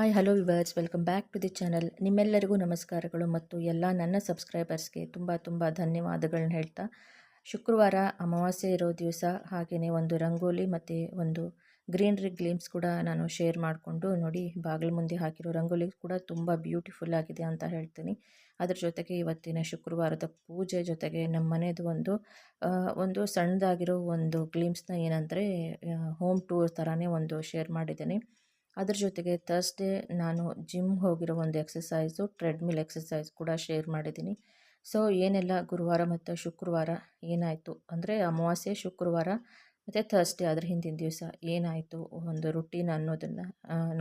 Hi hello viewers, welcome back to the channel. ನಿಮ್ಮೆಲ್ಲರಿಗೂ ನಮಸ್ಕಾರಗಳು ಮತ್ತು ಎಲ್ಲ ನನ್ನ ಸಬ್ಸ್ಕ್ರೈಬರ್ಸ್ಗೆ ತುಂಬ ಧನ್ಯವಾದಗಳನ್ನ ಹೇಳ್ತಾ, ಶುಕ್ರವಾರ ಅಮಾವಾಸ್ಯೆ ಇರೋ ದಿವಸ ಹಾಗೆಯೇ ಒಂದು ರಂಗೋಲಿ ಮತ್ತು ಒಂದು ಗ್ರೀನ್ರಿ ಗ್ಲಿಮ್ಸ್ ಕೂಡ ನಾನು ಶೇರ್ ಮಾಡಿಕೊಂಡು, ನೋಡಿ ಬಾಗಿಲು ಮುಂದೆ ಹಾಕಿರೋ ರಂಗೋಲಿ ಕೂಡ ತುಂಬ ಬ್ಯೂಟಿಫುಲ್ ಆಗಿದೆ ಅಂತ ಹೇಳ್ತೀನಿ. ಅದ್ರ ಜೊತೆಗೆ ಇವತ್ತಿನ ಶುಕ್ರವಾರದ ಪೂಜೆ ಜೊತೆಗೆ ನಮ್ಮ ಮನೆಯದು ಒಂದು ಸಣ್ಣದಾಗಿರೋ ಒಂದು ಗ್ಲಿಮ್ಸ್ನ ಏನಂದರೆ ಹೋಮ್ ಟೂರ್ ಥರನೇ ಒಂದು ಶೇರ್ ಮಾಡಿದ್ದೀನಿ. ಅದ್ರ ಜೊತೆಗೆ ಥರ್ಸ್ಡೇ ನಾನು ಜಿಮ್ ಹೋಗಿರೋ ಒಂದು ಎಕ್ಸಸೈಸು, ಟ್ರೆಡ್ಮಿಲ್ ಎಕ್ಸಸೈಸ್ ಕೂಡ ಶೇರ್ ಮಾಡಿದ್ದೀನಿ. ಸೊ ಏನೆಲ್ಲ ಗುರುವಾರ ಮತ್ತು ಶುಕ್ರವಾರ ಏನಾಯಿತು ಅಂದರೆ, ಅಮಾವಾಸ್ಯೆ ಶುಕ್ರವಾರ ಮತ್ತು ಥರ್ಸ್ಡೇ ಅದರ ಹಿಂದಿನ ದಿವಸ ಏನಾಯಿತು ಒಂದು ರುಟೀನ್ ಅನ್ನೋದನ್ನು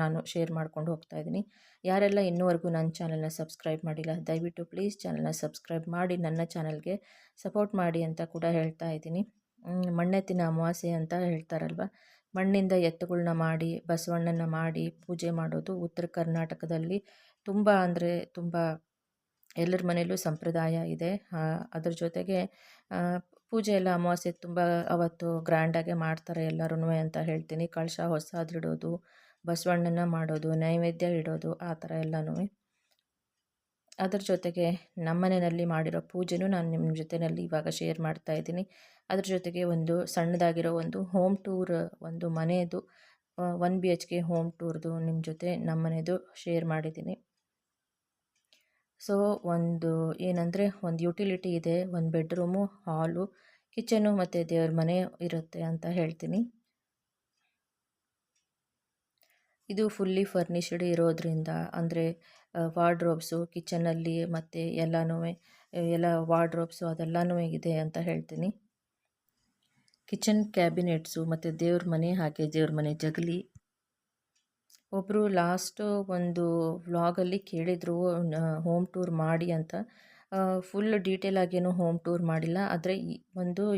ನಾನು ಶೇರ್ ಮಾಡ್ಕೊಂಡು ಹೋಗ್ತಾಯಿದ್ದೀನಿ. ಯಾರೆಲ್ಲ ಇನ್ನೂವರೆಗೂ ನನ್ನ ಚಾನಲ್ನ ಸಬ್ಸ್ಕ್ರೈಬ್ ಮಾಡಿಲ್ಲ, ದಯವಿಟ್ಟು ಪ್ಲೀಸ್ ಚಾನಲ್ನ ಸಬ್ಸ್ಕ್ರೈಬ್ ಮಾಡಿ ನನ್ನ ಚಾನಲ್ಗೆ ಸಪೋರ್ಟ್ ಮಾಡಿ ಅಂತ ಕೂಡ ಹೇಳ್ತಾ ಇದ್ದೀನಿ. ಮಣ್ಣೆತ್ತಿನ ಅಮಾವಾಸ್ಯೆ ಅಂತ ಹೇಳ್ತಾರಲ್ವ, ಮಣ್ಣಿಂದ ಎತ್ತುಗಳನ್ನ ಮಾಡಿ ಬಸವಣ್ಣನ ಮಾಡಿ ಪೂಜೆ ಮಾಡೋದು ಉತ್ತರ ಕರ್ನಾಟಕದಲ್ಲಿ ತುಂಬ ಅಂದರೆ ತುಂಬ ಎಲ್ಲರ ಮನೆಯಲ್ಲೂ ಸಂಪ್ರದಾಯ ಇದೆ. ಅದ್ರ ಜೊತೆಗೆ ಪೂಜೆ ಎಲ್ಲ ಅಮಾವಾಸ್ಯೆ ತುಂಬ ಅವತ್ತು ಗ್ರ್ಯಾಂಡಾಗೆ ಮಾಡ್ತಾರೆ ಎಲ್ಲರೂ ಅಂತ ಹೇಳ್ತೀನಿ. ಕಳಶ ಹೊಸದಿಡೋದು, ಬಸವಣ್ಣನ ಮಾಡೋದು, ನೈವೇದ್ಯ ಇಡೋದು, ಆ ಥರ ಎಲ್ಲನೂ. ಅದ್ರ ಜೊತೆಗೆ ನಮ್ಮ ಮನೆಯಲ್ಲಿ ಮಾಡಿರೋ ಪೂಜೆನೂ ನಾನು ನಿಮ್ಮ ಜೊತೆಯಲ್ಲಿ ಇವಾಗ ಶೇರ್ ಮಾಡ್ತಾ ಇದ್ದೀನಿ. ಅದ್ರ ಜೊತೆಗೆ ಒಂದು ಸಣ್ಣದಾಗಿರೋ ಒಂದು ಹೋಮ್ ಟೂರ್, ಒಂದು ಮನೆಯದು 1 BHK ಹೋಮ್ ಟೂರ್ದು ನಿಮ್ಮ ಜೊತೆ ನಮ್ಮ ಮನೆಯದು ಶೇರ್ ಮಾಡಿದ್ದೀನಿ. ಸೊ ಒಂದು ಏನಂದರೆ, ಒಂದು ಯುಟಿಲಿಟಿ ಇದೆ, ಒಂದು ಬೆಡ್ರೂಮು, ಹಾಲು, ಕಿಚನು ಮತ್ತು ದೇವ್ರ ಮನೆ ಇರುತ್ತೆ ಅಂತ ಹೇಳ್ತೀನಿ. ಇದು ಫುಲ್ಲಿ ಫರ್ನಿಷ್ಡ್ ಇರೋದ್ರಿಂದ, ಅಂದರೆ ವಾರ್ಡ್ರೋಬ್ಸು ಕಿಚನಲ್ಲಿ ಮತ್ತು ಎಲ್ಲ ವಾರ್ಡ್ರೋಬ್ಸು ಅದೆಲ್ಲನೂ ಇದೆ ಅಂತ ಹೇಳ್ತೀನಿ. ಕಿಚನ್ ಕ್ಯಾಬಿನೆಟ್ಸು ಮತ್ತು ದೇವ್ರ ಮನೆ, ಹಾಗೆ ದೇವ್ರ ಮನೆ ಜಗಲಿ. ಒಬ್ಬರು ಲಾಸ್ಟು ಒಂದು ವ್ಲಾಗಲ್ಲಿ ಕೇಳಿದರು ಹೋಮ್ ಟೂರ್ ಮಾಡಿ ಅಂತ. ಫುಲ್ ಡೀಟೇಲ್ ಆಗೇನು ಹೋಮ್ ಟೂರ್ ಮಾಡಿಲ್ಲ, ಆದರೆ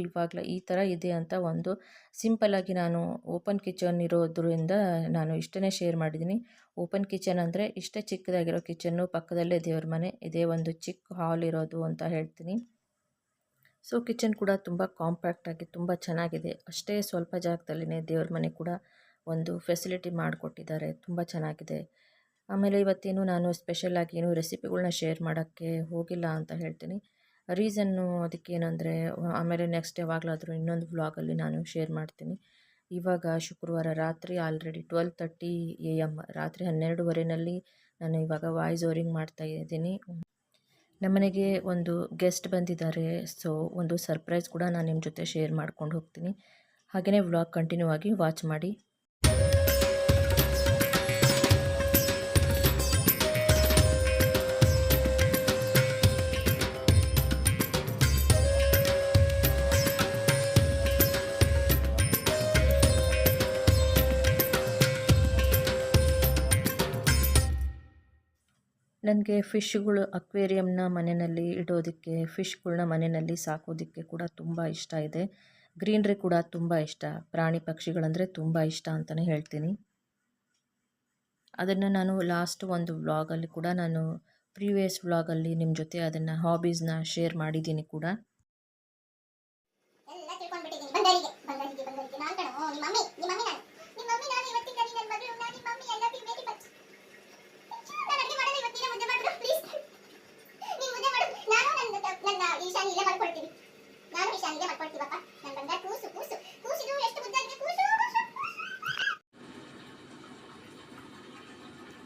ಇವಾಗಲೇ ಈ ಥರ ಇದೆ ಅಂತ ಒಂದು ಸಿಂಪಲ್ಲಾಗಿ ನಾನು ಓಪನ್ ಕಿಚನ್ ಇರೋದ್ರಿಂದ ನಾನು ಇಷ್ಟನ್ನೇ ಶೇರ್ ಮಾಡಿದ್ದೀನಿ. ಓಪನ್ ಕಿಚನ್ ಅಂದರೆ ಇಷ್ಟೇ ಚಿಕ್ಕದಾಗಿರೋ ಕಿಚನ್ನು, ಪಕ್ಕದಲ್ಲೇ ದೇವ್ರ ಮನೆ, ಇದೇ ಒಂದು ಚಿಕ್ಕ ಹಾಲ್ ಇರೋದು ಅಂತ ಹೇಳ್ತೀನಿ. ಸೊ ಕಿಚನ್ ಕೂಡ ತುಂಬ ಕಾಂಪ್ಯಾಕ್ಟಾಗಿ ತುಂಬ ಚೆನ್ನಾಗಿದೆ. ಅಷ್ಟೇ ಸ್ವಲ್ಪ ಜಾಗದಲ್ಲಿನೇ ದೇವ್ರ ಮನೆ ಕೂಡ ಒಂದು ಫೆಸಿಲಿಟಿ ಮಾಡಿಕೊಟ್ಟಿದ್ದಾರೆ, ತುಂಬ ಚೆನ್ನಾಗಿದೆ. ಆಮೇಲೆ ಇವತ್ತೇನು ನಾನು ಸ್ಪೆಷಲಾಗಿ ಏನು ರೆಸಿಪಿಗಳನ್ನ ಶೇರ್ ಮಾಡೋಕ್ಕೆ ಹೋಗಿಲ್ಲ ಅಂತ ಹೇಳ್ತೀನಿ. ರೀಸನ್ನು ಅದಕ್ಕೇನೆಂದರೆ, ಆಮೇಲೆ ನೆಕ್ಸ್ಟ್ ಯಾವಾಗಲಾದರೂ ಇನ್ನೊಂದು ವ್ಲಾಗಲ್ಲಿ ನಾನು ಶೇರ್ ಮಾಡ್ತೀನಿ. ಇವಾಗ ಶುಕ್ರವಾರ ರಾತ್ರಿ ಆಲ್ರೆಡಿ 12:30 AM, ರಾತ್ರಿ 12:15ನಲ್ಲಿ ನಾನು ಇವಾಗ ವಾಯ್ಸ್ ಓವರಿಂಗ್ ಮಾಡ್ತಾ ಇದ್ದೀನಿ. ನಮ್ಮನೆಗೆ ಒಂದು ಗೆಸ್ಟ್ ಬಂದಿದ್ದಾರೆ. ಸೊ ಒಂದು ಸರ್ಪ್ರೈಸ್ ಕೂಡ ನಾನು ನಿಮ್ಮ ಜೊತೆ ಶೇರ್ ಮಾಡ್ಕೊಂಡು ಹೋಗ್ತೀನಿ. ಹಾಗೆಯೇ ವ್ಲಾಗ್ ಕಂಟಿನ್ಯೂ ಆಗಿ ವಾಚ್ ಮಾಡಿ. ನನಗೆ ಫಿಶ್ಗಳು ಅಕ್ವೇರಿಯಂನ ಮನೆಯಲ್ಲಿ ಇಡೋದಕ್ಕೆ, ಫಿಶ್ಗಳನ್ನ ಮನೆಯಲ್ಲಿ ಸಾಕೋದಕ್ಕೆ ಕೂಡ ತುಂಬ ಇಷ್ಟ ಇದೆ. ಗ್ರೀನ್ರಿ ಕೂಡ ತುಂಬ ಇಷ್ಟ, ಪ್ರಾಣಿ ಪಕ್ಷಿಗಳಂದರೆ ತುಂಬ ಇಷ್ಟ ಅಂತಲೇ ಹೇಳ್ತೀನಿ. ಅದನ್ನು ನಾನು ಲಾಸ್ಟ್ ಒಂದು ವ್ಲಾಗಲ್ಲಿ ಕೂಡ, ನಾನು ಪ್ರೀವಿಯಸ್ ವ್ಲಾಗಲ್ಲಿ ನಿಮ್ಮ ಜೊತೆ ಅದನ್ನು ಹಾಬೀಸ್ನ ಶೇರ್ ಮಾಡಿದ್ದೀನಿ ಕೂಡ.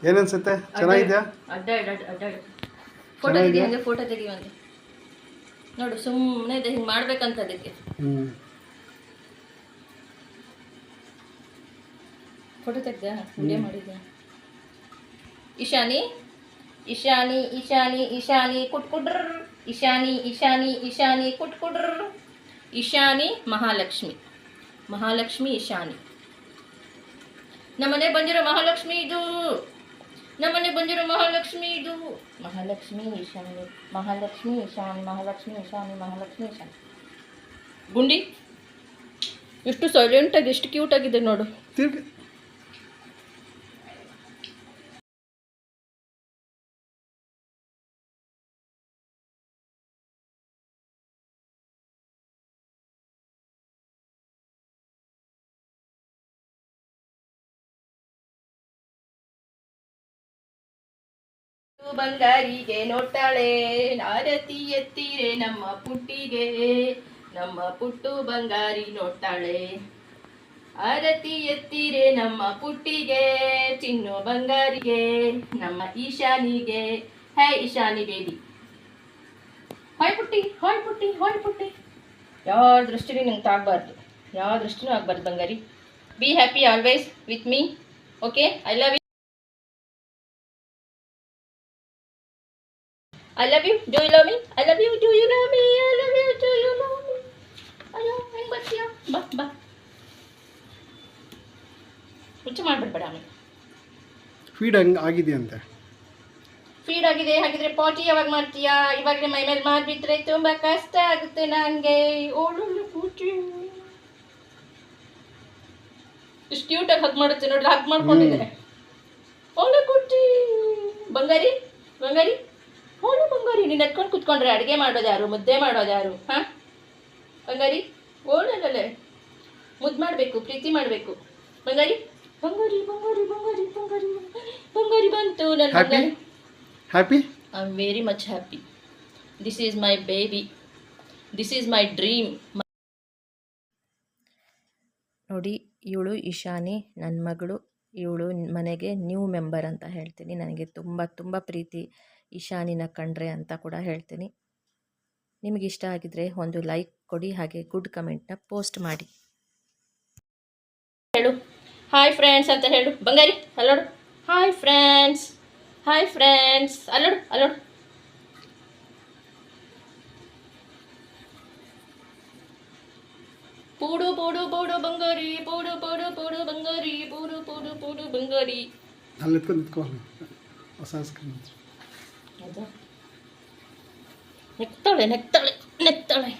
ಏನನ್ಸುತ್ತೆ? ಚೆನ್ನಾಗಿದೆಯಾ? ಫೋಟೋ ತೆಗಿಯುವಂತೆ ನೋಡು, ಸುಮ್ಮನೆ ಹಿಂಗೆ ಮಾಡ್ಬೇಕಂತ ಅದಕ್ಕೆ. ಫೋಟೋ ತೆಗ್ದ ವಿಡಿಯೋ ಮಾಡಿದ್ದೆ. ಇಶಾನಿ ಇಶಾನಿ ಇಶಾನಿ ಇಶಾನಿ ಕುಟ್ಕುಡ್ರ, ಇಶಾನಿ ಇಶಾನಿ ಇಶಾನಿ ಕುಟ್ಕುಡ್ರ. ಇಶಾನಿ ಮಹಾಲಕ್ಷ್ಮಿ, ಮಹಾಲಕ್ಷ್ಮಿ ಇಶಾನಿ. ನಮ್ಮನೆ ಬಂದಿರೋ ಮಹಾಲಕ್ಷ್ಮಿ ಇದು, ನಮ್ಮನೆ ಬಂದಿರೋ ಮಹಾಲಕ್ಷ್ಮಿ ಇದು. ಮಹಾಲಕ್ಷ್ಮಿ ಇಶಾನಿ, ಮಹಾಲಕ್ಷ್ಮಿ ಇಶಾನಿ, ಮಹಾಲಕ್ಷ್ಮಿ ಇಶಾನಿ, ಮಹಾಲಕ್ಷ್ಮಿ ಇಶಾನಿ. ಗುಂಡಿ ಎಷ್ಟು ಸೈಲೆಂಟಾಗಿ, ಎಷ್ಟು ಕ್ಯೂಟಾಗಿದೆ ನೋಡು. ಬಂಗಾರಿಗೆ ನೋಡ್ತಾಳೆ ಆರತಿ ಎತ್ತಿರೆ ನಮ್ಮ ಪುಟ್ಟಿಗೆ, ನಮ್ಮ ಪುಟ್ಟು ಬಂಗಾರಿ ನೋಡ್ತಾಳೆ ಆರತಿ ಎತ್ತಿರೆ ನಮ್ಮ ಪುಟ್ಟಿಗೆ, ಚಿನ್ನು ಬಂಗಾರಿಗೆ ನಮ್ಮ ಈಶಾನಿಗೆ. ಹೇ ಈಶಾನಿ ಬೇಬಿ, ಹಾಯ್ ಪುಟ್ಟಿ ಹಾಯ್ ಪುಟ್ಟಿ ಹಾಯ್ ಪುಟ್ಟಿ. ಯಾವ ದೃಷ್ಟಿನೂ ನಂಗೆ ತಾಗಬಾರ್ದು, ಯಾವ ದೃಷ್ಟಿನೂ ಆಗಬಾರ್ದು ಬಂಗಾರಿ. Be happy always with me, okay? I love you, I love you. Do you love me? I love you. Do you love me? I love you. Do you love me? ಅಯ್ಯೋ ಹೆಂಗೆ ಬರ್ತೀಯ? ಬಾ ಬಾ, ಹುಚ್ಚು ಮಾಡಿಬಿಡ್ಬೇಡ. ಆಮೇಲೆ ಫೀಡ್ ಆಗಿದೆಯಂತೆ. ಫೀಡ್ ಆಗಿದೆ. ಹಾಗಿದ್ರೆ ಪಾಟಿ ಯಾವಾಗ ಮಾಡ್ತೀಯಾ? ಇವಾಗಲೇ ಮೈ ಮೇಲೆ ಮಾಡಿಬಿಟ್ರೆ ತುಂಬ ಕಷ್ಟ ಆಗುತ್ತೆ ನನಗೆ. ಓಡೋಳು ಕೂಟಿ ಇಷ್ಟು ಕ್ಯೂಟಾಗಿ ಹಗ್ ಮಾಡುತ್ತೆ ನೋಡ್ರಿ, ಹಗ್ ಮಾಡ್ಕೊಂಡಿದೆ. ಓಳು ಕೂಟಿ ಬಂಗಾರಿ ಬಂಗಾರಿ, ಹೋಳು ಬಂಗಾರಿ. ನೀನು ಎತ್ಕೊಂಡು ಕುತ್ಕೊಂಡ್ರೆ ಅಡುಗೆ ಮಾಡೋದು ಯಾರು, ಮುದ್ದೆ ಮಾಡೋದು ಯಾರು? ಹಾಂ ಬಂಗಾರಿ, ಓಳಲ್ಲೇ ಮುದ್ದು ಮಾಡಬೇಕು, ಪ್ರೀತಿ ಮಾಡಬೇಕು. ಬಂಗಾರಿ ಬಂಗಾರಿ ಬಂಗಾರಿ ಬಂಗಾರಿ ಬಂಗಾರಿ ಬಂಗಾರಿ ಬಂತು ನನ್ನ ಬಂಗಾರಿ. Happy? I am very much happy. This is my baby, this is my dream. ನೋಡಿ, ಇವಳು ಇಶಾನಿ ನನ್ನ ಮಗಳು. ಇವಳು ಮನೆಗೆ ನ್ಯೂ ಮೆಂಬರ್ ಅಂತ ಹೇಳ್ತೀನಿ. ನನಗೆ ತುಂಬ ತುಂಬ ಪ್ರೀತಿ ಇಶಾನಿನ ಕಂಡ್ರೆ ಅಂತ ಕೂಡ ಹೇಳ್ತೀನಿ. ನಿಮಗೆ ಇಷ್ಟ ಆಗಿದ್ರೆ ಒಂದು ಲೈಕ್ ಕೊಡಿ, ಹಾಗೆ ಗುಡ್ ಕಮೆಂಟ್ನ ಪೋಸ್ಟ್ ಮಾಡಿ. ಹೇಳು ಹಾಯ್ ಫ್ರೆಂಡ್ಸ್ ಅಂತ ಹೇಳು ಬಂಗಾರಿ. ಅಲ್ಲೋಡು, ಹಾಯ್ ಫ್ರೆಂಡ್ಸ್, ಹಾಯ್ ಫ್ರೆಂಡ್ಸ್. ಅಲ್ಲೋಡು ಅಲ್ಲೋಡು. ಪೂಡು ಪೂಡು ಪೂಡು ಬಂಗಾರಿ, ಪೂಡು ಪೂಡು ಪೂಡು ಬಂಗಾರಿ, ಪೂಡು ಪೂಡು ಪೂಡು ಬಂಗಾರಿ. ಅಲ್ಲಿ ನಿಂತ್ಕೊಂಡು ಹೊಸ ಸ್ಕ್ರೀನ್ ಹೌದಾ? ನೆಕ್ತಾಳೆ ನೆಕ್ತಾಳೆ ನೆಕ್ತಾಳೆ.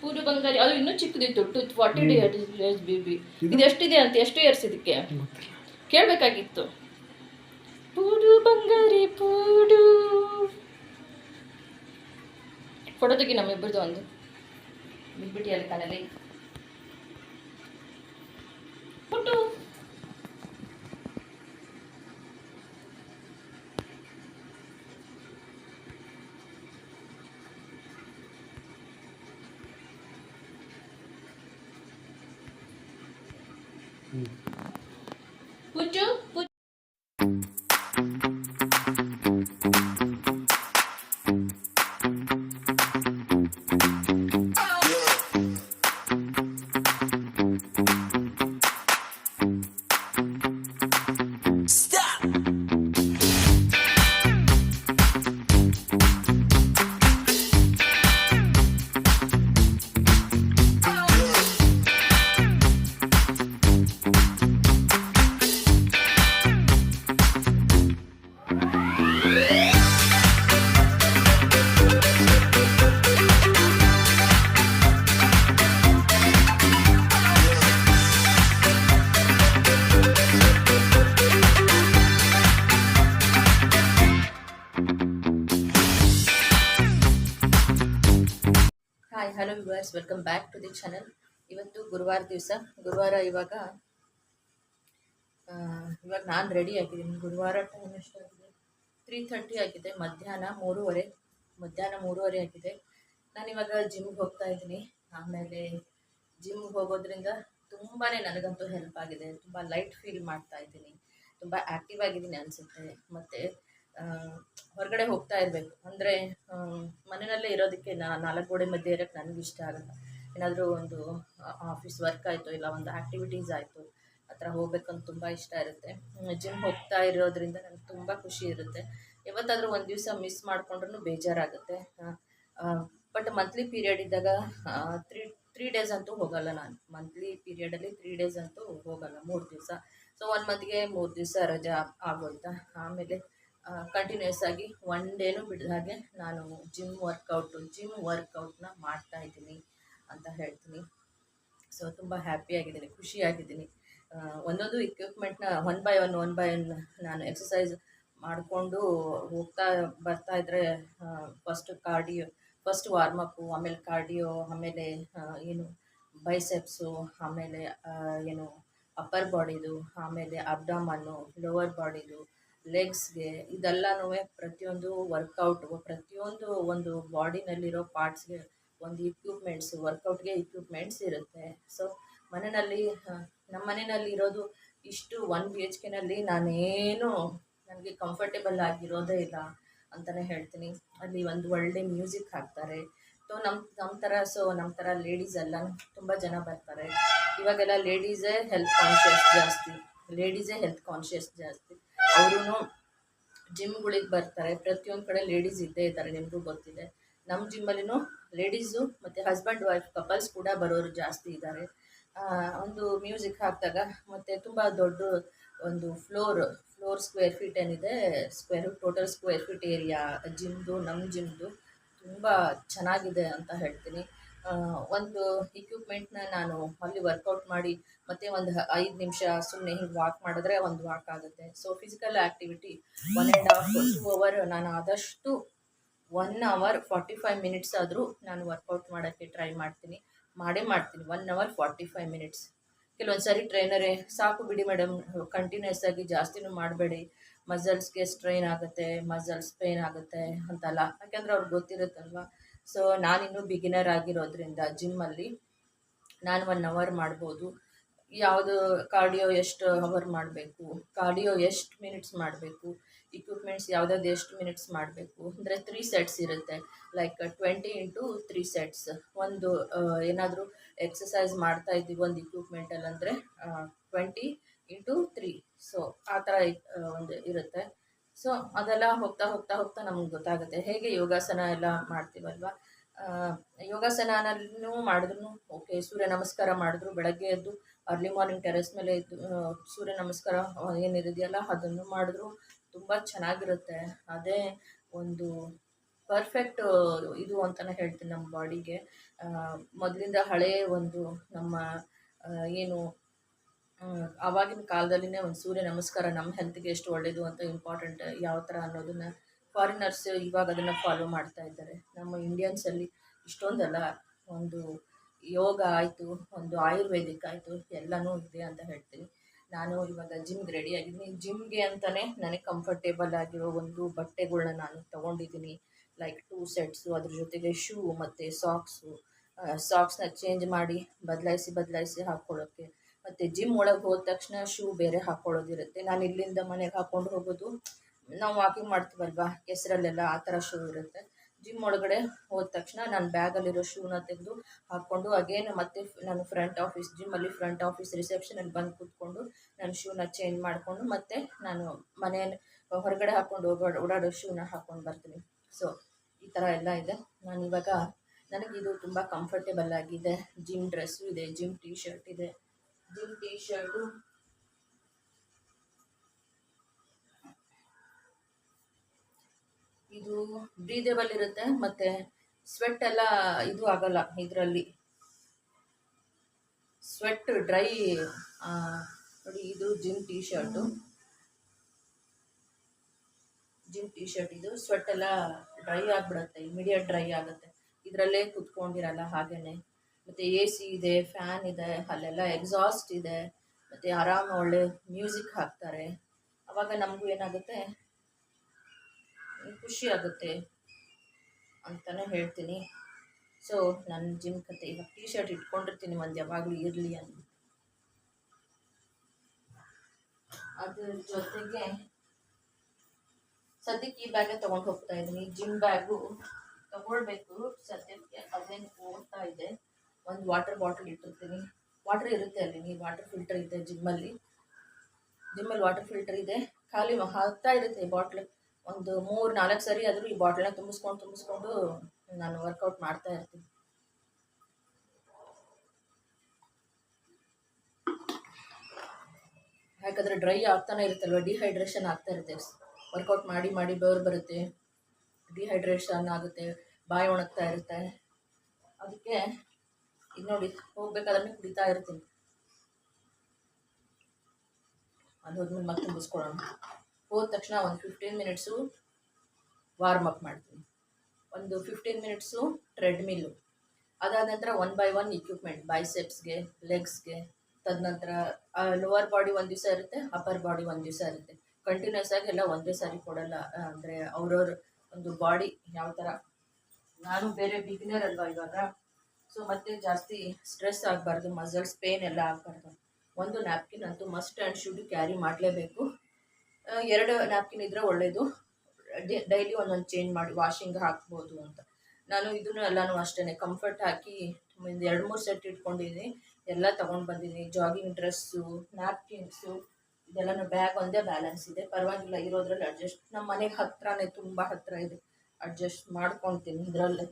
ಪೂಡು ಬಂಗಾರಿ. ಅದು ಇನ್ನೂ ಚಿಕ್ಕದಿತ್ತು. 40 ಇಯರ್ಸ್ ಬೇಬಿ. ಇದು ಎಷ್ಟಿದೆ ಅಂತ, ಎಷ್ಟು ಇಯರ್ಸ್ ಇದಕ್ಕೆ ಕೇಳಬೇಕಾಗಿತ್ತು. ಪೂಡು ಬಂಗಾರಿ ಪೂಡು. ಫೋಟೋ ತೆಗಿ ನಮ್ಮಿಬ್ಬರದು ಒಂದು, ಬಿಟ್ಬಿಟ್ಟು ಅಲ್ಲಿ ಕಾಣಲಿ ಪುಟ್ಟು. ಪುಚ್ಚು ಪುಚ್ಚು. Hi hello viewers, welcome back to the channel. ಇವತ್ತು ಗುರುವಾರ ದಿವಸ. ಗುರುವಾರ ಇವಾಗ ನಾನು ರೆಡಿ ಆಗಿದ್ದೀನಿ. ಗುರುವಾರ ಟೈಮ್ ಎಷ್ಟಾಗಿದೆ? 3:30 ಆಗಿದೆ. ಮಧ್ಯಾಹ್ನ 3:30 ಆಗಿದೆ. ನಾನಿವಾಗ ಜಿಮ್ಗೆ ಹೋಗ್ತಾ ಇದ್ದೀನಿ. ಆಮೇಲೆ ಜಿಮ್ಗೆ ಹೋಗೋದ್ರಿಂದ ತುಂಬಾ ನನಗಂತೂ ಹೆಲ್ಪ್ ಆಗಿದೆ. ತುಂಬ ಲೈಟ್ ಫೀಲ್ ಮಾಡ್ತಾ ಇದ್ದೀನಿ, ತುಂಬ ಆ್ಯಕ್ಟಿವ್ ಆಗಿದ್ದೀನಿ ಅನಿಸುತ್ತೆ. ಮತ್ತು ಹೊರಗಡೆ ಹೋಗ್ತಾ ಇರಬೇಕು ಅಂದರೆ ಮನೆಯಲ್ಲೇ ಇರೋದಕ್ಕೆ 4 ಗೋಡೆ ಮಧ್ಯೆ ಇರೋಕ್ಕೆ ನನಗೆ ಇಷ್ಟ ಆಗುತ್ತೆ. ಏನಾದರೂ ಒಂದು ಆಫೀಸ್ ವರ್ಕ್ ಆಯಿತು, ಇಲ್ಲ ಒಂದು ಆ್ಯಕ್ಟಿವಿಟೀಸ್ ಆಯಿತು, ಆ ಥರ ಹೋಗ್ಬೇಕಂತ ತುಂಬ ಇಷ್ಟ ಇರುತ್ತೆ. ಜಿಮ್ ಹೋಗ್ತಾ ಇರೋದ್ರಿಂದ ನನಗೆ ತುಂಬ ಖುಷಿ ಇರುತ್ತೆ. ಯಾವತ್ತಾದರೂ ಒಂದು ದಿವಸ ಮಿಸ್ ಮಾಡಿಕೊಂಡ್ರೂ ಬೇಜಾರಾಗುತ್ತೆ. ಬಟ್ ಮಂತ್ಲಿ ಪೀರಿಯಡ್ ಇದ್ದಾಗ 3 ಡೇಸ್ ಅಂತೂ ಹೋಗಲ್ಲ. ನಾನು ಮಂತ್ಲಿ ಪೀರಿಯಡಲ್ಲಿ 3 ಡೇಸ್ ಅಂತೂ ಹೋಗಲ್ಲ, 3 ದಿವಸ. ಸೊ 1 ಮಂತ್ಗೆ 3 ದಿವಸ ರಜೆ ಆಗೋಯ್ತಾ. ಆಮೇಲೆ ಕಂಟಿನ್ಯೂಸ್ ಆಗಿ 1 ಡೇನೂ ಬಿಡದ ಹಾಗೆ ನಾನು ಜಿಮ್ ವರ್ಕೌಟ್ನ ಮಾಡ್ತಾಯಿದ್ದೀನಿ ಅಂತ ಹೇಳ್ತೀನಿ. ಸೊ ತುಂಬ ಹ್ಯಾಪಿಯಾಗಿದ್ದೀನಿ, ಖುಷಿಯಾಗಿದ್ದೀನಿ. ಒಂದೊಂದು ಇಕ್ವಿಪ್ಮೆಂಟ್ನ ಒನ್ ಬೈ ಒನ್ ನಾನು ಎಕ್ಸಸೈಸ್ ಮಾಡಿಕೊಂಡು ಬರ್ತಾ ಇದ್ದರೆ ಫಸ್ಟ್ ವಾರ್ಮಪ್ಪು, ಆಮೇಲೆ ಕಾರ್ಡಿಯೋ, ಆಮೇಲೆ ಏನು ಬೈಸೆಪ್ಸು, ಆಮೇಲೆ ಏನು ಅಪ್ಪರ್ ಬಾಡಿದು, ಆಮೇಲೆ ಅಬ್ಡಮನ್ನು, ಲೋವರ್ ಬಾಡಿದು, ಲೆಗ್ಸ್ಗೆ ಇದೆಲ್ಲನೂ ಪ್ರತಿಯೊಂದು ಪ್ರತಿಯೊಂದು ಒಂದು ಬಾಡಿನಲ್ಲಿರೋ ಪಾರ್ಟ್ಸ್ಗೆ ಒಂದು ವರ್ಕೌಟ್ಗೆ ಇಕ್ವಿಪ್ಮೆಂಟ್ಸ್ ಇರುತ್ತೆ. ಸೊ ಮನೆಯಲ್ಲಿ ನಮ್ಮ ಮನೆಯಲ್ಲಿ ಇರೋದು ಇಷ್ಟು 1 BHK ನಾನೇನು ನನಗೆ ಕಂಫರ್ಟೇಬಲ್ ಆಗಿರೋದೇ ಇಲ್ಲ ಅಂತಲೇ ಹೇಳ್ತೀನಿ. ಅಲ್ಲಿ ಒಂದು ಒಳ್ಳೆ ಮ್ಯೂಸಿಕ್ ಹಾಕ್ತಾರೆ. ನಮ್ಮ ಥರ ಲೇಡೀಸ್ ಎಲ್ಲ ತುಂಬ ಜನ ಬರ್ತಾರೆ. ಇವಾಗೆಲ್ಲ ಲೇಡೀಸೇ ಹೆಲ್ತ್ ಕಾನ್ಷಿಯಸ್ ಜಾಸ್ತಿ. ಅವರೂ ಜಿಮ್ಗಳಿಗೆ ಬರ್ತಾರೆ. ಪ್ರತಿಯೊಂದು ಕಡೆ ಲೇಡೀಸ್ ಇದ್ದೇ ಇದ್ದಾರೆ, ನಿಮಗೂ ಗೊತ್ತಿದೆ. ನಮ್ಮ ಜಿಮ್ಮಲ್ಲಿನೂ ಲೇಡೀಸು ಮತ್ತು ಹಸ್ಬೆಂಡ್ ವೈಫ್ ಕಪಲ್ಸ್ ಕೂಡ ಬರೋರು ಜಾಸ್ತಿ ಇದ್ದಾರೆ. ಒಂದು ಮ್ಯೂಸಿಕ್ ಹಾಕಿದಾಗ ಮತ್ತು ತುಂಬ ದೊಡ್ಡ ಒಂದು ಫ್ಲೋರ್ ಸ್ಕ್ವೇರ್ ಫೀಟ್ ಏನಿದೆ, ಟೋಟಲ್ ಸ್ಕ್ವೇರ್ ಫೀಟ್ ಏರಿಯಾ ನಮ್ಮ ಜಿಮ್ದು ತುಂಬ ಚೆನ್ನಾಗಿದೆ ಅಂತ ಹೇಳ್ತೀನಿ. ಒಂದು ಇಕ್ವಿಪ್ಮೆಂಟ್ನ ನಾನು ಅಲ್ಲಿ ವರ್ಕೌಟ್ ಮಾಡಿ ಮತ್ತು ಒಂದು 5 ನಿಮಿಷ ಸುಮ್ಮನೆ ಹಿಂಗೆ ವಾಕ್ ಮಾಡಿದ್ರೆ ಒಂದು ವಾಕ್ ಆಗುತ್ತೆ. So physical activity 1.5 to 2 hour ನಾನು ಆದಷ್ಟು 1 ಅವರ್ 45 ಮಿನಿಟ್ಸ್ ಆದರೂ ನಾನು ವರ್ಕೌಟ್ ಮಾಡೋಕ್ಕೆ ಟ್ರೈ ಮಾಡ್ತೀನಿ. 1 ಅವರ್ 45 ಮಿನಿಟ್ಸ್. ಕೆಲವೊಂದು ಸಾರಿ ಟ್ರೈನರೇ ಸಾಕು ಬಿಡಿ ಮೇಡಮ್, ಕಂಟಿನ್ಯೂಸ್ ಆಗಿ ಜಾಸ್ತಿನೂ ಮಾಡಬೇಡಿ, ಮಸಲ್ಸ್ಗೆ ಸ್ಟ್ರೈನ್ ಆಗುತ್ತೆ, ಮಸಲ್ಸ್ ಪೇನ್ ಆಗುತ್ತೆ ಅಂತಲ್ಲ. ಯಾಕೆಂದರೆ ಅವ್ರಿಗೆ ಗೊತ್ತಿರುತ್ತಲ್ವ. ಸೊ ನಾನಿನ್ನೂ ಬಿಗಿನರ್ ಆಗಿರೋದ್ರಿಂದ ಜಿಮ್ಮಲ್ಲಿ ನಾನು 1 ಅವರ್ ಮಾಡ್ಬೋದು. ಯಾವುದು ಕಾರ್ಡಿಯೋ ಎಷ್ಟು ಅವರ್ ಮಾಡಬೇಕು, ಕಾರ್ಡಿಯೋ ಎಷ್ಟು ಮಿನಿಟ್ಸ್ ಮಾಡಬೇಕು, ಇಕ್ವಿಪ್ಮೆಂಟ್ಸ್ ಯಾವುದಾದ್ರು ಎಷ್ಟು ಮಿನಿಟ್ಸ್ ಮಾಡಬೇಕು ಅಂದರೆ 3 ಸೆಟ್ಸ್ ಇರುತ್ತೆ. Like 20 into 3 sets. ಒಂದು ಏನಾದರೂ ಎಕ್ಸಸೈಸ್ ಮಾಡ್ತಾ ಇದ್ದೀವಿ ಒಂದು ಇಕ್ವಿಪ್ಮೆಂಟಲ್ಲಿ ಅಂದರೆ 20 into 3. ಸೊ ಆ ಥರ ಒಂದು ಇರುತ್ತೆ. ಸೊ ಅದೆಲ್ಲ ಹೋಗ್ತಾ ನಮ್ಗೆ ಗೊತ್ತಾಗುತ್ತೆ. ಹೇಗೆ ಯೋಗಾಸನ ಎಲ್ಲ ಮಾಡ್ತೀವಲ್ವ, ಯೋಗಾಸನನೂ ಮಾಡಿದ್ರು ಓಕೆ, ಸೂರ್ಯ ನಮಸ್ಕಾರ ಮಾಡಿದ್ರು ಬೆಳಗ್ಗೆ ಎದ್ದು ಅರ್ಲಿ ಮಾರ್ನಿಂಗ್ ಟೆರೆಸ್ ಮೇಲೆ ಇದ್ದು ಸೂರ್ಯ ನಮಸ್ಕಾರ ಏನಿದೆಯಲ್ಲ ಅದನ್ನು ಮಾಡಿದ್ರು ತುಂಬ ಚೆನ್ನಾಗಿರುತ್ತೆ. ಅದೇ ಒಂದು ಪರ್ಫೆಕ್ಟ್ ಇದು ಅಂತಲೇ ಹೇಳ್ತೀನಿ ನಮ್ಮ ಬಾಡಿಗೆ. ಮೊದಲಿಂದ ಹಳೆಯ ಒಂದು ನಮ್ಮ ಏನು ಆವಾಗಿನ ಕಾಲದಲ್ಲಿನೇ ಒಂದು ಸೂರ್ಯ ನಮಸ್ಕಾರ ನಮ್ಮ ಹೆಲ್ತ್ಗೆ ಎಷ್ಟು ಒಳ್ಳೆಯದು ಅಂತ ಇಂಪಾರ್ಟೆಂಟ್ ಯಾವ ಥರ ಅನ್ನೋದನ್ನು ಫಾರಿನರ್ಸ್ ಇವಾಗ ಅದನ್ನು ಫಾಲೋ ಮಾಡ್ತಾ ಇದ್ದಾರೆ. ನಮ್ಮ ಇಂಡಿಯನ್ಸಲ್ಲಿ ಇಷ್ಟೊಂದಲ್ಲ, ಒಂದು ಯೋಗ ಆಯಿತು, ಒಂದು ಆಯುರ್ವೇದಿಕ್ ಆಯಿತು, ಎಲ್ಲನೂ ಇದೆ ಅಂತ ಹೇಳ್ತೀನಿ. ನಾನು ಇವಾಗ ಜಿಮ್ಗೆ ರೆಡಿ ಆಗಿದ್ದೀನಿ. ಜಿಮ್ಗೆ ಅಂತಲೇ ನನಗೆ ಕಂಫರ್ಟೇಬಲ್ ಆಗಿರೋ ಒಂದು ಬಟ್ಟೆಗಳ್ನ ನಾನು ತೊಗೊಂಡಿದ್ದೀನಿ. ಲೈಕ್ 2 ಸೆಟ್ಸು, ಅದ್ರ ಜೊತೆಗೆ ಶೂ ಮತ್ತು ಸಾಕ್ಸ್ನ ಚೇಂಜ್ ಮಾಡಿ ಬದಲಾಯಿಸಿ ಹಾಕ್ಕೊಳ್ಳೋಕ್ಕೆ. ಮತ್ತು ಜಿಮ್ ಒಳಗೆ ಹೋದ ತಕ್ಷಣ ಶೂ ಬೇರೆ ಹಾಕ್ಕೊಳ್ಳೋದಿರುತ್ತೆ. ನಾನು ಇಲ್ಲಿಂದ ಮನೆಗೆ ಹಾಕ್ಕೊಂಡು ಹೋಗೋದು, ನಾವು ವಾಕಿಂಗ್ ಮಾಡ್ತೀವಲ್ವ ಕೆಸರಲ್ಲೆಲ್ಲ, ಆ ಥರ ಶೂ ಇರುತ್ತೆ. ಜಿಮ್ ಒಳಗಡೆ ಹೋದ ತಕ್ಷಣ ನಾನು ಬ್ಯಾಗಲ್ಲಿರೋ ಶೂನ ತೆಗೆದು ಹಾಕ್ಕೊಂಡು ಅಗೇನ್ ಮತ್ತೆ ನಾನು ಜಿಮ್ಮಲ್ಲಿ ಫ್ರಂಟ್ ಆಫೀಸ್ ರಿಸೆಪ್ಷನಲ್ಲಿ ಬಂದು ಕೂತ್ಕೊಂಡು ನಾನು ಶೂನ ಚೇಂಜ್ ಮಾಡಿಕೊಂಡು ಮತ್ತೆ ನಾನು ಮನೆಯಲ್ಲಿ ಹೊರಗಡೆ ಹಾಕ್ಕೊಂಡು ಓಡಾಡೋ ಶೂನ ಹಾಕ್ಕೊಂಡು ಬರ್ತೀನಿ. ಸೊ ಈ ಥರ ಎಲ್ಲ ಇದೆ. ನಾನಿವಾಗ ನನಗಿದು ತುಂಬ ಕಂಫರ್ಟೇಬಲ್ ಆಗಿದೆ. ಜಿಮ್ ಡ್ರೆಸ್ಸು ಇದೆ, ಜಿಮ್ ಟೀ ಶರ್ಟ್ ಇದೆ. ಜಿಮ್ ಟೀ ಶರ್ಟು ಇದು ಬ್ರೀದೇಬಲ್ ಇರುತ್ತೆ ಮತ್ತು ಸ್ವೆಟ್ ಎಲ್ಲ ಇದು ಆಗಲ್ಲ. ಇದರಲ್ಲಿ ಸ್ವೆಟ್ ಡ್ರೈ ನೋಡಿ, ಇದು ಜಿಮ್ ಟೀ ಶರ್ಟ್ ಇದು ಸ್ವೆಟ್ ಎಲ್ಲ ಡ್ರೈ ಆಗಿಬಿಡುತ್ತೆ, ಇಮಿಡಿಯೇಟ್ ಡ್ರೈ ಆಗುತ್ತೆ. ಇದರಲ್ಲೇ ಕುತ್ಕೊಂಡಿರಲ್ಲ ಹಾಗೇ. ಮತ್ತು AC ಇದೆ, ಫ್ಯಾನ್ ಇದೆ, ಅಲ್ಲೆಲ್ಲ ಎಕ್ಸಾಸ್ಟ್ ಇದೆ, ಮತ್ತು ಆರಾಮ ಒಳ್ಳೆ ಮ್ಯೂಸಿಕ್ ಹಾಕ್ತಾರೆ. ಆವಾಗ ನಮಗೂ ಏನಾಗುತ್ತೆ, ಖುಷಿ ಆಗುತ್ತೆ ಅಂತಲೇ ಹೇಳ್ತೀನಿ. ಸೊ ನನ್ನ ಜಿಮ್ ಕತೆ ಇವಾಗ ಟೀ ಶರ್ಟ್ ಇಟ್ಕೊಂಡಿರ್ತೀನಿ ಒಂದು ಯಾವಾಗಲೂ ಇರಲಿ ಅಂತ. ಅದ್ರ ಜೊತೆಗೆ ಸದ್ಯಕ್ಕೆ ಈ ಬ್ಯಾಗೇ ತೊಗೊಂಡು ಹೋಗ್ತಾ ಇದ್ದೀನಿ. ಜಿಮ್ ಬ್ಯಾಗು ತೊಗೊಳ್ಬೇಕು ಸದ್ಯಕ್ಕೆ, ಅದೇನು ಓಡ್ತಾ ಇದೆ. ಒಂದು ವಾಟರ್ ಬಾಟಲ್ ಇಟ್ಟಿರ್ತೀನಿ. ವಾಟರ್ ಇರುತ್ತೆ ಅಲ್ಲಿ, ವಾಟರ್ ಫಿಲ್ಟರ್ ಇದೆ ಜಿಮ್ಮಲ್ಲಿ ವಾಟರ್ ಫಿಲ್ಟರ್ ಇದೆ. ಖಾಲಿ ಹಾಕ್ತಾ ಇರುತ್ತೆ ಈ ಬಾಟ್ಲು. ಒಂದು 3-4 ಸರಿ ಆದರೂ ಈ ಬಾಟ್ಲನ್ನ ತುಂಬಿಸ್ಕೊಂಡು ನಾನು ವರ್ಕೌಟ್ ಮಾಡ್ತಾ ಇರ್ತೀನಿ. ಯಾಕಂದರೆ ಡ್ರೈ ಆಗ್ತಾನೆ ಇರುತ್ತಲ್ವ, ಡಿಹೈಡ್ರೇಷನ್ ಆಗ್ತಾ ಇರುತ್ತೆ. ವರ್ಕೌಟ್ ಮಾಡಿ ಬೆವರು ಬರುತ್ತೆ, ಡಿಹೈಡ್ರೇಷನ್ ಆಗುತ್ತೆ, ಬಾಯಿ ಒಣಗ್ತಾ ಇರುತ್ತೆ. ಅದಕ್ಕೆ ಇದು ನೋಡಿ, ಹೋಗ್ಬೇಕಾದ್ರೆ ಕುಡಿತಾ ಇರ್ತೀನಿ. ಅದು ಹೋದ್ಮೇಲೆ ಮತ್ತೆ ತುಂಬಿಸ್ಕೊಳ್ಳೋಣ. ಹೋದ ತಕ್ಷಣ ಒಂದು 15 ಮಿನಿಟ್ಸು ವಾರ್ಮ್ ಅಪ್ ಮಾಡ್ತೀನಿ, ಒಂದು 15 ಮಿನಿಟ್ಸು ಟ್ರೆಡ್ಮಿಲ್ಲು. ಅದಾದ ನಂತರ 1 by 1 ಇಕ್ವಿಪ್ಮೆಂಟ್, ಬೈಸೆಪ್ಸ್ಗೆ, ಲೆಗ್ಸ್ಗೆ, ತದನಂತರ ಲೋವರ್ ಬಾಡಿ ಒಂದು ದಿವಸ ಇರುತ್ತೆ, ಅಪ್ಪರ್ ಬಾಡಿ ಒಂದು ದಿವಸ ಇರುತ್ತೆ. ಕಂಟಿನ್ಯೂಸ್ ಆಗಿ ಎಲ್ಲ ಒಂದೇ ಸಾರಿ ಕೊಡಲ್ಲ. ಅಂದರೆ ಅವ್ರವ್ರ ಒಂದು ಬಾಡಿ ಯಾವ ಥರ, ನಾನು ಬೇರೆ ಬಿಗಿನರ್ ಅಲ್ವಾ ಇವಾಗ, ಸೊ ಮತ್ತೆ ಜಾಸ್ತಿ ಸ್ಟ್ರೆಸ್ ಆಗಬಾರ್ದು, ಮಸಲ್ಸ್ ಪೇನ್ ಎಲ್ಲ ಆಗಬಾರ್ದು. ಒಂದು ನ್ಯಾಪ್ಕಿನ್ ಅಂತೂ ಮಸ್ಟ್ ಆ್ಯಂಡ್ ಶುಡ್ ಕ್ಯಾರಿ ಮಾಡಲೇಬೇಕು. 2 ನ್ಯಾಪ್ಕಿನ್ ಇದ್ದರೆ ಒಳ್ಳೆಯದು. ಡೈಲಿ ಒಂದೊಂದು ಚೇಂಜ್ ಮಾಡಿ ವಾಷಿಂಗ್ ಹಾಕ್ಬೋದು ಅಂತ. ನಾನು ಇದನ್ನು ಎಲ್ಲನೂ ಅಷ್ಟೇ ಕಂಫರ್ಟ್ ಹಾಕಿ ಒಂದು 2-3 ಸೆಟ್ ಇಟ್ಕೊಂಡಿದ್ದೀನಿ. ಎಲ್ಲ ತೊಗೊಂಡು ಬಂದಿದ್ದೀನಿ. ಜಾಗಿಂಗ್ ಡ್ರೆಸ್ಸು, ನ್ಯಾಪ್ಕಿನ್ಸು, ಇದೆಲ್ಲನೂ ಬ್ಯಾಗ್ ಒಂದೇ ಬ್ಯಾಲೆನ್ಸ್ ಇದೆ, ಪರವಾಗಿಲ್ಲ. ಇರೋದ್ರಲ್ಲಿ ಅಡ್ಜಸ್ಟ್, ನಮ್ಮ ಮನೆಗೆ ಹತ್ರನೇ, ತುಂಬ ಹತ್ತಿರ ಇದೆ, ಅಡ್ಜಸ್ಟ್ ಮಾಡ್ಕೊತೀನಿ ಇದರಲ್ಲೇ.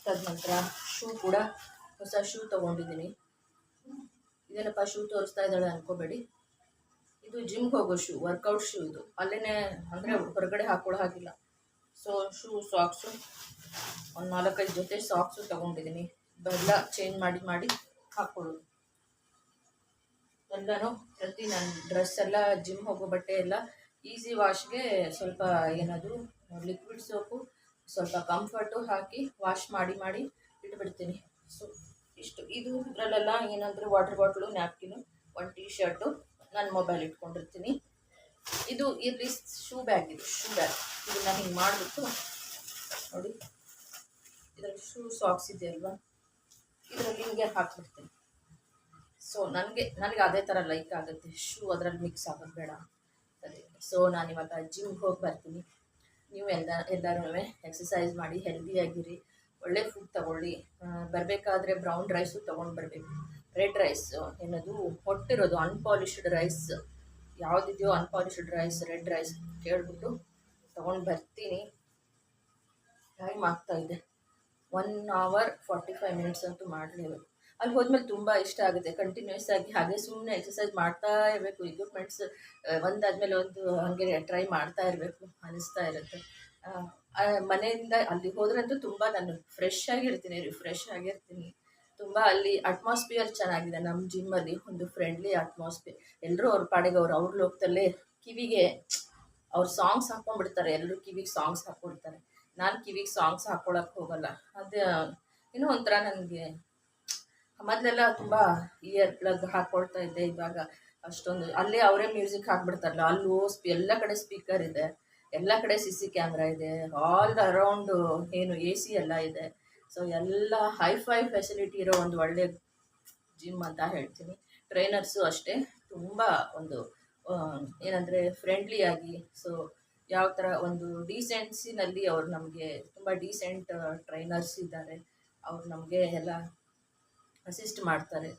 ತದನಂತರ ಶೂ ಕೂಡ ಹೊಸ ಶೂ ತೊಗೊಂಡಿದ್ದೀನಿ. ಇದೇನಪ್ಪ ಶೂ ತೋರಿಸ್ತಾ ಇದ್ದಾಳೆ ಅನ್ಕೋಬೇಡಿ, ಇದು ಜಿಮ್ಗೆ ಹೋಗೋ ಶೂ, ವರ್ಕೌಟ್ ಶೂ ಇದು. ಅಲ್ಲೇ ಅಂದರೆ ಹೊರಗಡೆ ಹಾಕೊಳ್ಳೋ ಹಾಗಿಲ್ಲ. ಸೊ ಶೂ, ಸಾಕ್ಸು, ಒಂದು 4-5 ಜೊತೆ ಸಾಕ್ಸು ತೊಗೊಂಡಿದ್ದೀನಿ. ಎಲ್ಲ ಚೇಂಜ್ ಮಾಡಿ ಹಾಕ್ಕೊಳ್ಳೋದು. ಎಲ್ಲನೂ ಪ್ರತಿ ನನ್ನ ಡ್ರೆಸ್ ಎಲ್ಲ, ಜಿಮ್ ಹೋಗೋ ಬಟ್ಟೆ ಎಲ್ಲ ಈಸಿ ವಾಶ್ಗೆ ಸ್ವಲ್ಪ ಏನದು ಲಿಕ್ವಿಡ್ ಸೋಪು, ಸ್ವಲ್ಪ ಕಂಫರ್ಟು ಹಾಕಿ ವಾಶ್ ಮಾಡಿ ಇಟ್ಬಿಡ್ತೀನಿ. ಸೊ ಇಷ್ಟು. ಇದು ಇದರಲ್ಲೆಲ್ಲ ಏನಂದರೆ ವಾಟರ್ ಬಾಟ್ಲು, ನ್ಯಾಪ್ಕಿನು, ಒಂದು ಟೀ ಶರ್ಟು, ನನ್ನ ಮೊಬೈಲ್ ಇಟ್ಕೊಂಡಿರ್ತೀನಿ. ಇದು ಇಲ್ಲಿ ಶೂ ಬ್ಯಾಗ್, ಇದು ಶೂ ಬ್ಯಾಗ್. ಇದನ್ನು ಹಿಂಗೆ ಮಾಡಿಬಿಟ್ಟು ನೋಡಿ, ಇದರಲ್ಲಿ ಶೂ ಸಾಕ್ಸ್ ಇದೆ ಅಲ್ವಾ, ಇದರಲ್ಲಿ ಹಿಂಗೆ ಹಾಕ್ಬಿಡ್ತೀನಿ. ಸೊ ನನಗೆ ಅದೇ ಥರ ಲೈಕ್ ಆಗುತ್ತೆ, ಶೂ ಅದರಲ್ಲಿ ಮಿಕ್ಸ್ ಆಗೋದು ಬೇಡ. ಅದೇ. ಸೊ ನಾನಿವಾಗ ಜಿಮ್ಗೆ ಹೋಗಿ ಬರ್ತೀನಿ. ನೀವು ಎಲ್ಲರೂ ಎಕ್ಸಸೈಸ್ ಮಾಡಿ, ಹೆಲ್ದಿಯಾಗಿರಿ, ಒಳ್ಳೆ ಫುಡ್ ತೊಗೊಳ್ಳಿ. ಬರಬೇಕಾದ್ರೆ ಬ್ರೌನ್ ರೈಸು ತೊಗೊಂಡು ಬರಬೇಕು. ರೆಡ್ ರೈಸ್ ಏನದು ಹೊಟ್ಟಿರೋದು ಅನ್ಪಾಲಿಷ್ಡ್ ರೈಸ್ ಯಾವುದಿದೆಯೋ, ಅನ್ಪಾಲಿಷ್ಡ್ ರೈಸ್, ರೆಡ್ ರೈಸ್ ಕೇಳಿಬಿಟ್ಟು ತೊಗೊಂಡು ಬರ್ತೀನಿ. ಟೈಮ್ ಆಗ್ತಾಯಿದೆ, 1 hour 45 minutes ಅಂತೂ ಮಾಡಲೇಬೇಕು. ಅಲ್ಲಿ ಹೋದ್ಮೇಲೆ ತುಂಬ ಇಷ್ಟ ಆಗುತ್ತೆ. ಕಂಟಿನ್ಯೂಸ್ ಆಗಿ ಹಾಗೆ ಸುಮ್ಮನೆ ಎಕ್ಸಸೈಸ್ ಮಾಡ್ತಾ ಇರಬೇಕು. ಇಕ್ವಿಪ್ಮೆಂಟ್ಸ್ ಒಂದಾದ್ಮೇಲೆ ಒಂದು ಹಾಗೆ ಟ್ರೈ ಮಾಡ್ತಾ ಇರಬೇಕು ಅನ್ನಿಸ್ತಾ ಇರುತ್ತೆ. ಮನೆಯಿಂದ ಅಲ್ಲಿ ಹೋದ್ರಂತೂ ತುಂಬ ನಾನು ಫ್ರೆಶ್ ಆಗಿರ್ತೀನಿ, ರಿಫ್ರೆಶ್ ಆಗಿರ್ತೀನಿ. ತುಂಬ ಅಲ್ಲಿ ಅಟ್ಮಾಸ್ಫಿಯರ್ ಚೆನ್ನಾಗಿದೆ ನಮ್ಮ ಜಿಮ್ಮಲ್ಲಿ, ಒಂದು ಫ್ರೆಂಡ್ಲಿ ಅಟ್ಮಾಸ್ಫಿಯರ್. ಎಲ್ಲರೂ ಅವ್ರ ಪಾಡಿಗೆ ಅವ್ರ ಲೋಕದಲ್ಲೇ ಕಿವಿಗೆ ಅವ್ರು ಸಾಂಗ್ಸ್ ಹಾಕ್ಕೊಂಡ್ಬಿಡ್ತಾರೆ. ಎಲ್ಲರೂ ಕಿವಿಗೆ ಸಾಂಗ್ಸ್ ಹಾಕ್ಕೊಳ್ತಾರೆ. ನಾನು ಕಿವಿಗೆ ಸಾಂಗ್ಸ್ ಹಾಕ್ಕೊಳಕ್ಕೆ ಹೋಗಲ್ಲ. ಅದು ಏನೋ ಒಂಥರ ನನಗೆ, ಮೊದಲೆಲ್ಲ ತುಂಬ ಇಯರ್ ಪ್ಲಗ್ ಹಾಕ್ಕೊಳ್ತಾ ಇದ್ದೆ, ಇವಾಗ ಅಷ್ಟೊಂದು. ಅಲ್ಲೇ ಅವರೇ ಮ್ಯೂಸಿಕ್ ಹಾಕ್ಬಿಡ್ತಾರಲ್ಲ, ಅಲ್ಲೂ ಎಲ್ಲ ಕಡೆ ಸ್ಪೀಕರ್ ಇದೆ, ಎಲ್ಲ ಕಡೆ CC ಕ್ಯಾಮ್ರಾ ಇದೆ, ಆಲ್ ಅರೌಂಡು ಏನು AC ಎಲ್ಲ ಇದೆ. ಸೊ ಎಲ್ಲ ಹೈಫೈ ಫೆಸಿಲಿಟಿ ಇರೋ ಒಂದು ಒಳ್ಳೆ ಜಿಮ್ ಅಂತ ಹೇಳ್ತೀನಿ. ಟ್ರೈನರ್ಸು ಅಷ್ಟೇ ತುಂಬ ಒಂದು ಏನಂದರೆ ಫ್ರೆಂಡ್ಲಿಯಾಗಿ, ಸೊ ಯಾವ ಥರ ಒಂದು ಡೀಸೆನ್ಸಿನಲ್ಲಿ ಅವ್ರು ನಮಗೆ ತುಂಬ ಡೀಸೆಂಟ್ ಟ್ರೈನರ್ಸ್ ಇದ್ದಾರೆ. ಅವ್ರು ನಮಗೆ ಎಲ್ಲ ಅಸಿಸ್ಟ್ ಮಾಡ್ತಾರೆ,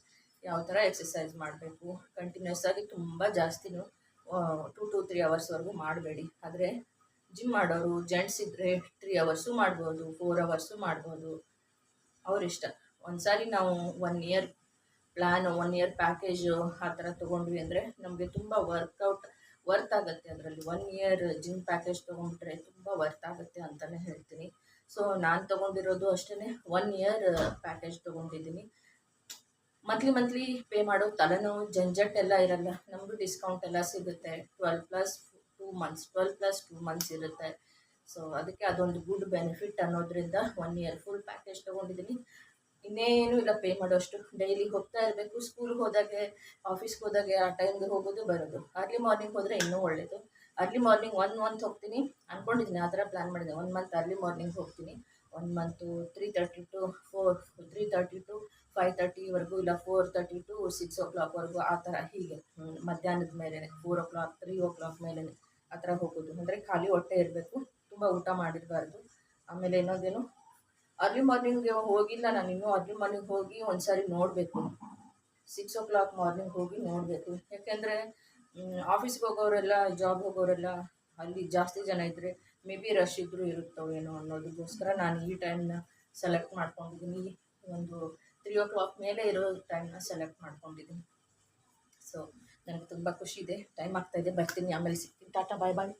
ಯಾವ ಥರ ಎಕ್ಸಸೈಸ್ ಮಾಡಬೇಕು. ಕಂಟಿನ್ಯೂಸ್ ಆಗಿ ತುಂಬ ಜಾಸ್ತಿನೂ 2 to 3 hours ಮಾಡಬೇಡಿ. ಆದರೆ ಜಿಮ್ ಮಾಡೋರು ಜೆಂಟ್ಸ್ ಇದ್ದರೆ 3 hours ಮಾಡ್ಬೋದು, 4 hours ಮಾಡ್ಬೋದು, ಅವರಿಷ್ಟ. ಒಂದು ಸಾರಿ ನಾವು 1 year ಪ್ಲ್ಯಾನು, 1 year ಪ್ಯಾಕೇಜು ಆ ಥರ ತೊಗೊಂಡ್ವಿ ಅಂದರೆ ನಮಗೆ ತುಂಬ ವರ್ತ್ ಆಗುತ್ತೆ. ಅದರಲ್ಲಿ 1 year ಜಿಮ್ ಪ್ಯಾಕೇಜ್ ತೊಗೊಂಡ್ಬಿಟ್ರೆ ತುಂಬ ವರ್ತ್ ಆಗುತ್ತೆ ಅಂತಲೇ ಹೇಳ್ತೀನಿ. ಸೊ ನಾನು ತೊಗೊಂಡಿರೋದು ಅಷ್ಟೇ 1 year ಪ್ಯಾಕೇಜ್ ತೊಗೊಂಡಿದ್ದೀನಿ. ಮಂತ್ಲಿ ಪೇ ಮಾಡೋ ತಲೆನೋವು ಜಂಜಟ್ಟೆಲ್ಲ ಇರಲ್ಲ. ನಮಗೂ ಡಿಸ್ಕೌಂಟ್ ಎಲ್ಲ ಸಿಗುತ್ತೆ. 12+2 months ಇರುತ್ತೆ. ಸೊ ಅದಕ್ಕೆ ಅದೊಂದು ಗುಡ್ ಬೆನಿಫಿಟ್ ಅನ್ನೋದ್ರಿಂದ 1 year ಫುಲ್ ಪ್ಯಾಕೇಜ್ ತೊಗೊಂಡಿದ್ದೀನಿ. ಇನ್ನೇನು ಇಲ್ಲ ಪೇ ಮಾಡೋಷ್ಟು. ಡೈಲಿ ಹೋಗ್ತಾ ಇರಬೇಕು. ಸ್ಕೂಲ್ಗೆ ಹೋದಾಗೆ, ಆಫೀಸ್ಗೆ ಹೋದಾಗೆ ಆ ಟೈಮ್ಗೆ ಹೋಗೋದು ಬರೋದು. ಅರ್ಲಿ ಮಾರ್ನಿಂಗ್ ಹೋದರೆ ಇನ್ನೂ ಒಳ್ಳೆಯದು. ಅರ್ಲಿ ಮಾರ್ನಿಂಗ್ 1 month ಹೋಗ್ತೀನಿ ಅಂದ್ಕೊಂಡಿದ್ದೀನಿ, ಆ ಥರ ಪ್ಲ್ಯಾನ್ ಮಾಡಿದೆ. 1 month ಅರ್ಲಿ ಮಾರ್ನಿಂಗ್ ಹೋಗ್ತೀನಿ. 1 month 3:30 to 5:30 ಇಲ್ಲ 4:30 to 6 o'clock ಆ ಥರ, ಹೀಗೆ ಮಧ್ಯಾಹ್ನದ ಮೇಲೆ 4 o'clock 3 o'clock ಮೇಲೆ ಆ ಥರ ಹೋಗೋದು. ಅಂದರೆ ಖಾಲಿ ಹೊಟ್ಟೆ ಇರಬೇಕು, ತುಂಬ ಊಟ ಮಾಡಿರಬಾರ್ದು. ಆಮೇಲೆ ಇನ್ನೊಂದೇನು, ಅರ್ಲಿ ಮಾರ್ನಿಂಗ್ಗೆ ಹೋಗಿಲ್ಲ ನಾನು ಇನ್ನೂ. ಅರ್ಲಿ ಮಾರ್ನಿಂಗ್ ಹೋಗಿ ಒಂದು ಸಾರಿ ನೋಡಬೇಕು, 6 o'clock ಮಾರ್ನಿಂಗ್ ಹೋಗಿ ನೋಡಬೇಕು. ಯಾಕೆಂದರೆ ಆಫೀಸ್ಗೆ ಹೋಗೋರೆಲ್ಲ, ಜಾಬ್ ಹೋಗೋರೆಲ್ಲ ಅಲ್ಲಿ ಜಾಸ್ತಿ ಜನ ಇದ್ದರೆ ಮೇ ಬಿ ರಶ್ ಇದ್ದರೂ ಇರುತ್ತವೇನೋ ಅನ್ನೋದಕ್ಕೋಸ್ಕರ ನಾನು ಈ ಟೈಮ್ನ ಸೆಲೆಕ್ಟ್ ಮಾಡ್ಕೊಂಡಿದ್ದೀನಿ. ಒಂದು 3 o'clock ಮೇಲೆ ಇರೋ ಟೈಮ್ನ ಸೆಲೆಕ್ಟ್ ಮಾಡ್ಕೊಂಡಿದ್ದೀನಿ. ಸೊ ನನಗೆ ತುಂಬ ಖುಷಿ ಇದೆ. ಟೈಮ್ ಆಗ್ತಾಯಿದೆ, ಬರ್ತೀನಿ, ಆಮೇಲೆ ಸಿಗ್ತೀನಿ. ಟಾಟಾ, ಬಾಯ್ ಬಾಯ್.